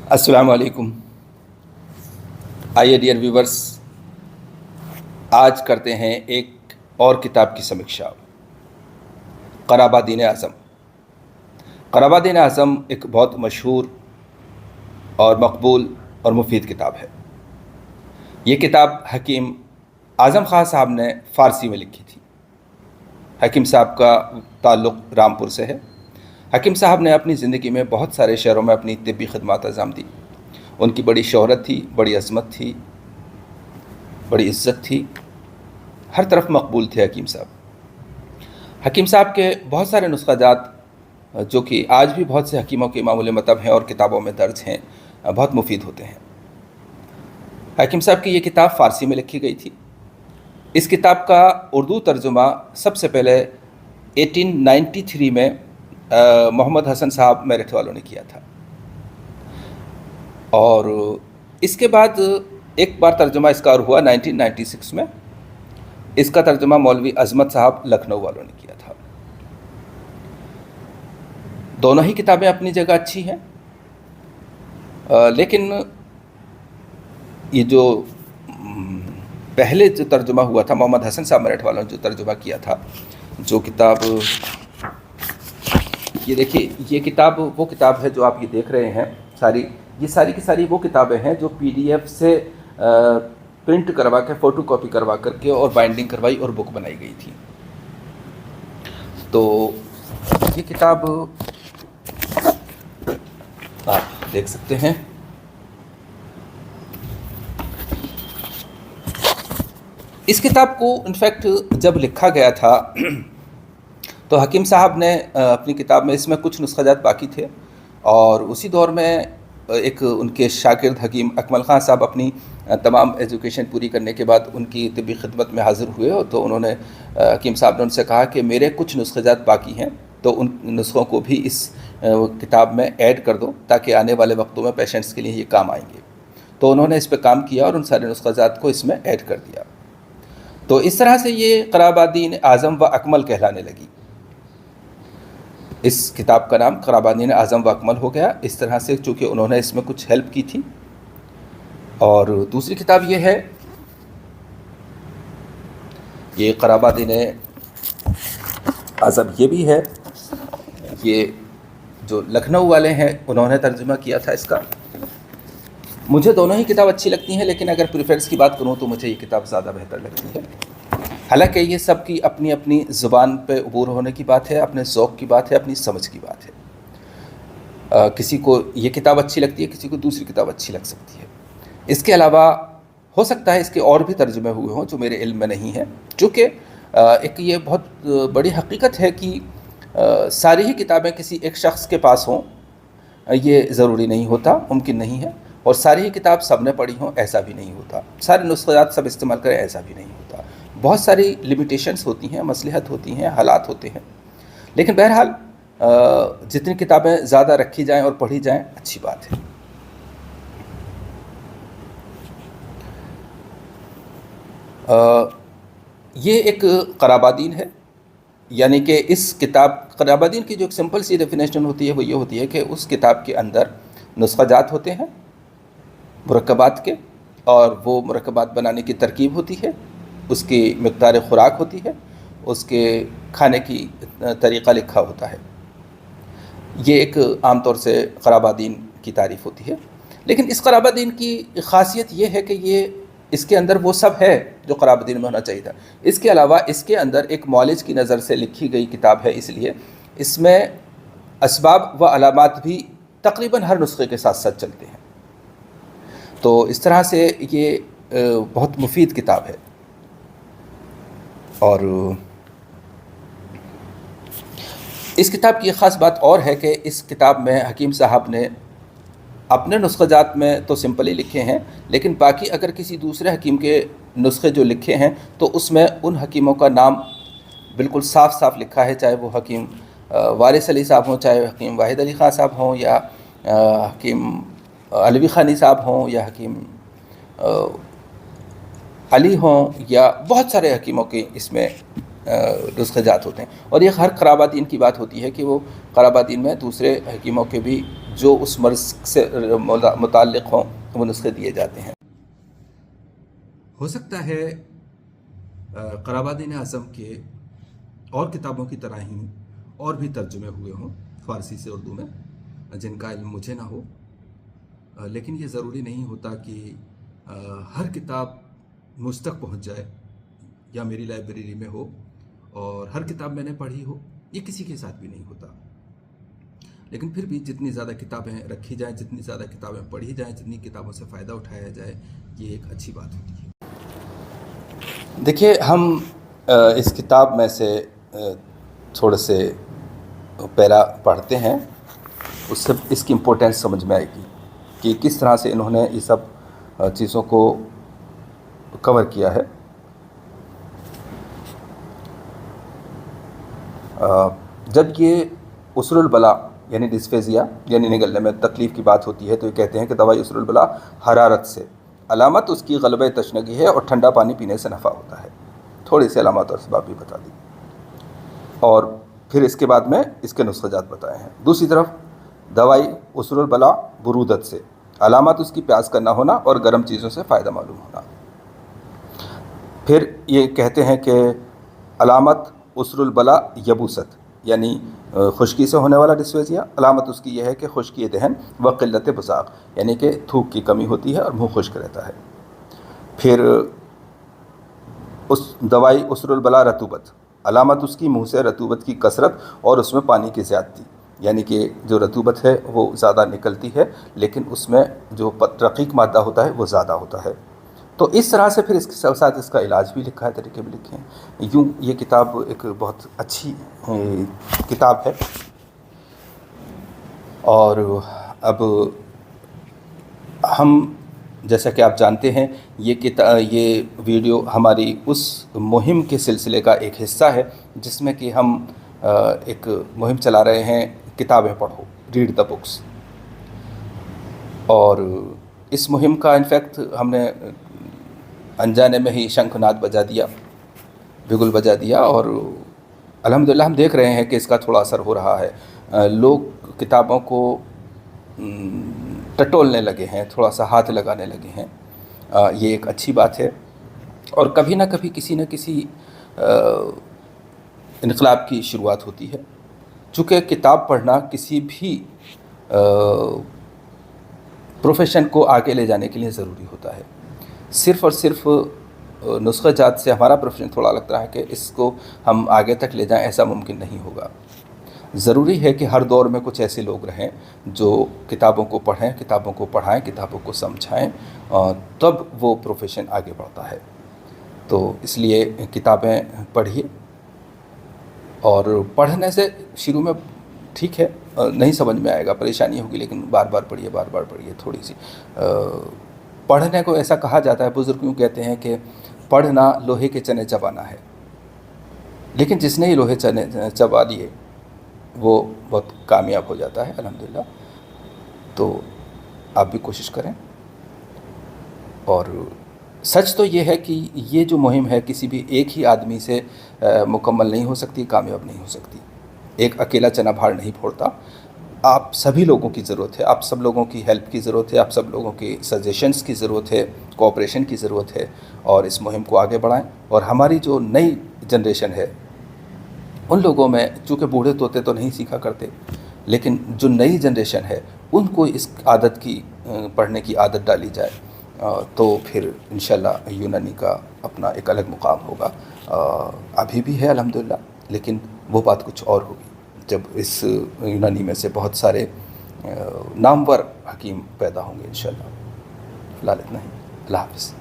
अस्सलाम वालेकुम। आइए डियर व्यूवर्स, आज करते हैं एक और किताब की समीक्षा। क़राबादीन आज़म। क़राबादीन आज़म एक बहुत मशहूर और मकबूल और मुफीद किताब है। ये किताब हकीम आज़म ख़ां साहब ने फ़ारसी में लिखी थी। हकीम साहब का ताल्लुक़ रामपुर से है। हकीम साहब ने अपनी ज़िंदगी में बहुत सारे शहरों में अपनी तिब्बी खिदमत अंजाम दी। उनकी बड़ी शोहरत थी, बड़ी अज़मत थी, बड़ी इज़्ज़त थी, हर तरफ मकबूल थे हकीम साहब। हकीम साहब के बहुत सारे नुस्ख़ाजात जो कि आज भी बहुत से हकीमों के मामूल मतब हैं और किताबों में दर्ज हैं, बहुत मुफीद होते हैं। हकीम साहब की ये किताब फ़ारसी में लिखी गई थी। इस किताब का उर्दू तर्जुमा सबसे पहले 1893 में मोहम्मद हसन साहब मेरठ वालों ने किया था, और इसके बाद एक बार तर्जुमा इसका और हुआ 1996 में। इसका तर्जुमा मौलवी अज़मत साहब लखनऊ वालों ने किया था। दोनों ही किताबें अपनी जगह अच्छी हैं, लेकिन ये जो पहले जो तर्जुमा हुआ था मोहम्मद हसन साहब मेरठ वालों ने जो तर्जुमा किया था, जो किताब ये देखिए, ये किताब वो किताब है जो आप ये देख रहे हैं। ये सारी की सारी वो किताबें हैं जो PDF से प्रिंट करवा के, फ़ोटो कॉपी करवा करके और बाइंडिंग करवाई और बुक बनाई गई थी। तो ये किताब आप देख सकते हैं। इस किताब को इनफैक्ट जब लिखा गया था तो हकीम साहब ने अपनी किताब में इसमें कुछ नुस्ख़ाजात बाकी थे, और उसी दौर में एक उनके शागिर्द हकीम अकमल ख़ान साहब अपनी तमाम एजुकेशन पूरी करने के बाद उनकी तिब्बी खिदमत में हाज़िर हुए, तो उन्होंने हकीम साहब ने उनसे कहा कि मेरे कुछ नुस्ख़ाजात बाकी हैं, तो उन नुस्ख़ों को भी इस किताब में ऐड कर दो ताकि आने वाले वक्तों में पेशेंट्स के लिए ये काम आएंगे। तो उन्होंने इस पर काम किया और उन सारे नुस्ख़ाजात को इसमें ऐड कर दिया। तो इस तरह से ये क़राबादीन आज़म व अकमल कहलाने लगी। इस किताब का नाम क़राबादीन आज़म व अकमल हो गया इस तरह से, चूँकि उन्होंने इसमें कुछ हेल्प की थी। और दूसरी किताब ये है, ये क़राबादीन आज़म ये भी है। ये जो लखनऊ वाले हैं उन्होंने तर्जुमा किया था इसका। मुझे दोनों ही किताब अच्छी लगती हैं, लेकिन अगर प्रेफरेंस की बात करूँ तो मुझे ये किताब ज़्यादा बेहतर लगती है। हालांकि ये सब की अपनी अपनी ज़ुबान पे अबूर होने की बात है, अपने ज़ौक़ की बात है, अपनी समझ की बात है। किसी को ये किताब अच्छी लगती है, किसी को दूसरी किताब अच्छी लग सकती है। इसके अलावा हो सकता है इसके और भी तर्जुमे हुए हों जो मेरे इल्म में नहीं है, चूँकि एक ये बहुत बड़ी हकीकत है कि सारी ही किताबें किसी एक शख्स के पास हों ये ज़रूरी नहीं होता, मुमकिन नहीं है। और सारी ही किताब सब ने पढ़ी हों ऐसा भी नहीं होता, सारे नुस्ख़ात सब इस्तेमाल करें ऐसा भी नहीं होता। बहुत सारी लिमिटेशंस होती हैं, मसलहत होती हैं, हालात होते हैं। लेकिन बहरहाल जितनी किताबें ज़्यादा रखी जाएं और पढ़ी जाएं अच्छी बात है। ये एक क़राबादीन है, यानी कि इस किताब क़राबादीन की जो एक सिंपल सी डेफिनेशन होती है वो ये होती है कि उस किताब के अंदर नुस्ख़ाजात होते हैं मुरक्कबात के, और वो मुरक्कबात बनाने की तरकीब होती है, उसकी मिक़दार ख़ुराक होती है, उसके खाने की तरीक़ा लिखा होता है। ये एक आम तौर से क़राबादीन की तारीफ़ होती है। लेकिन इस क़राबादीन की ख़ासियत ये है कि ये इसके अंदर वो सब है जो क़राबादीन में होना चाहिए था। इसके अलावा इसके अंदर एक मौलिज की नज़र से लिखी गई किताब है, इसलिए इसमें असबाब व अलामात भी तकरीबन हर नुस्खे के साथ साथ चलते हैं। तो इस तरह से ये बहुत मुफीद किताब है। और इस किताब की ख़ास बात और है कि इस किताब में हकीम साहब ने अपने नुस्ख़ाजात में तो सिंपल ही लिखे हैं, लेकिन बाकी अगर किसी दूसरे हकीम के नुस्खे जो लिखे हैं तो उसमें उन हकीमों का नाम बिल्कुल साफ़ साफ़ लिखा है, चाहे वो हकीम वारिस अली साहब हों, चाहे हकीम वाहिद अली ख़ान साहब हों, या हकीम अलवी ख़ानी साहब हों, या हकीम अली हों, या बहुत सारे हकीमों के इसमें نسخہ جات ہوتے ہیں، اور یہ ہر قرابادین کی بات ہوتی ہے کہ وہ قرابادین میں دوسرے حکیموں کے بھی جو اس مرض سے متعلق ہوں وہ نسخے دیے جاتے ہیں۔ ہو سکتا ہے قرابادین اعظم کے اور کتابوں کی طرح ہی اور بھی ترجمے ہوئے ہوں فارسی سے اردو میں، جن کا علم مجھے نہ ہو، لیکن یہ ضروری نہیں ہوتا کہ ہر کتاب مجھ تک پہنچ جائے یا میری لائبریری میں ہو اور ہر کتاب میں نے پڑھی ہو، یہ کسی کے ساتھ بھی نہیں ہوتا۔ لیکن پھر بھی جتنی زیادہ کتابیں رکھی جائیں، جتنی زیادہ کتابیں پڑھی جائیں، جتنی کتابوں سے فائدہ اٹھایا جائے، یہ ایک اچھی بات ہوتی ہے۔ دیکھیے، ہم اس کتاب میں سے تھوڑے سے پیرا پڑھتے ہیں، اس سے اس کی امپورٹینس سمجھ میں آئے گی کہ کس طرح سے انہوں نے یہ سب چیزوں کو کور کیا ہے۔ جب یہ عسر البلا یعنی ڈسفیزیا یعنی نگلنے میں تکلیف کی بات ہوتی ہے تو یہ کہتے ہیں کہ دوائی عسر البلا حرارت سے، علامت اس کی غلبہ تشنگی ہے اور ٹھنڈا پانی پینے سے نفع ہوتا ہے۔ تھوڑی سی علامات اور اسباب بھی بتا دی، اور پھر اس کے بعد میں اس کے نسخہ جات بتائے ہیں۔ دوسری طرف دوائی عسر البلا برودت سے، علامات اس کی پیاس کا نہ ہونا اور گرم چیزوں سے فائدہ معلوم ہونا۔ پھر یہ کہتے ہیں کہ علامت عسر البلا یبوست یعنی خشکی سے ہونے والا ڈسفیزیا، علامت اس کی یہ ہے کہ خشکی دہن و قلت بزاق یعنی کہ تھوک کی کمی ہوتی ہے اور منہ خشک رہتا ہے۔ پھر اس دوائی عسر البلا رطوبت، علامت اس کی منہ سے رطوبت کی کثرت اور اس میں پانی کی زیادتی، یعنی کہ جو رطوبت ہے وہ زیادہ نکلتی ہے لیکن اس میں جو رقیق مادہ ہوتا ہے وہ زیادہ ہوتا ہے۔ تو اس طرح سے پھر اس کے ساتھ اس کا علاج بھی لکھا ہے، طریقے بھی لکھے ہیں۔ یوں یہ کتاب ایک بہت اچھی کتاب ہے۔ اور اب ہم جیسا کہ آپ جانتے ہیں یہ ویڈیو ہماری اس مہم کے سلسلے کا ایک حصہ ہے جس میں کہ ہم ایک مہم چلا رہے ہیں، کتابیں پڑھو، ریڈ دا بکس۔ اور اس مہم کا انفیکٹ ہم نے انجانے میں ہی شنکھ ناد بجا دیا، بگل بجا دیا، اور الحمدللہ ہم دیکھ رہے ہیں کہ اس کا تھوڑا اثر ہو رہا ہے۔ لوگ کتابوں کو ٹٹولنے لگے ہیں، تھوڑا سا ہاتھ لگانے لگے ہیں، یہ ایک اچھی بات ہے۔ اور کبھی نہ کبھی کسی نہ کسی انقلاب کی شروعات ہوتی ہے، چونکہ کتاب پڑھنا کسی بھی پروفیشن کو آگے لے جانے کے لیے ضروری ہوتا ہے۔ صرف اور صرف نسخہ جات سے ہمارا پروفیشن تھوڑا لگتا ہے کہ اس کو ہم آگے تک لے جائیں، ایسا ممکن نہیں ہوگا۔ ضروری ہے کہ ہر دور میں کچھ ایسے لوگ رہیں جو کتابوں کو پڑھیں، کتابوں کو پڑھائیں، کتابوں کو سمجھائیں، اور تب وہ پروفیشن آگے بڑھتا ہے۔ تو اس لیے کتابیں پڑھیے، اور پڑھنے سے شروع میں ٹھیک ہے نہیں سمجھ میں آئے گا، پریشانی ہوگی، لیکن بار بار پڑھیے، بار بار پڑھیے۔ تھوڑی سی پڑھنے کو ایسا کہا جاتا ہے، بزرگ یوں کہتے ہیں کہ پڑھنا لوہے کے چنے چبانا ہے، لیکن جس نے ہی لوہے چنے چبا لیے وہ بہت کامیاب ہو جاتا ہے الحمدللہ۔ تو آپ بھی کوشش کریں۔ اور سچ تو یہ ہے کہ یہ جو مہم ہے کسی بھی ایک ہی آدمی سے مکمل نہیں ہو سکتی، کامیاب نہیں ہو سکتی۔ ایک اکیلا چنا بھاڑ نہیں پھوڑتا، آپ سبھی لوگوں کی ضرورت ہے، آپ سب لوگوں کی ہیلپ کی ضرورت ہے، آپ سب لوگوں کی سجیشنز کی ضرورت ہے، کوآپریشن کی ضرورت ہے، اور اس مہم کو آگے بڑھائیں۔ اور ہماری جو نئی جنریشن ہے ان لوگوں میں، چونکہ بوڑھے طوطے تو نہیں سیکھا کرتے، لیکن جو نئی جنریشن ہے ان کو اس عادت کی پڑھنے کی عادت ڈالی جائے تو پھر انشاءاللہ یونانی کا اپنا ایک الگ مقام ہوگا۔ ابھی بھی ہے الحمدللہ، لیکن وہ بات کچھ اور ہوگی جب اس یونانی میں سے بہت سارے نامور حکیم پیدا ہوں گے انشاءاللہ۔ فی الحال اتنا ہی، اللہ حافظ۔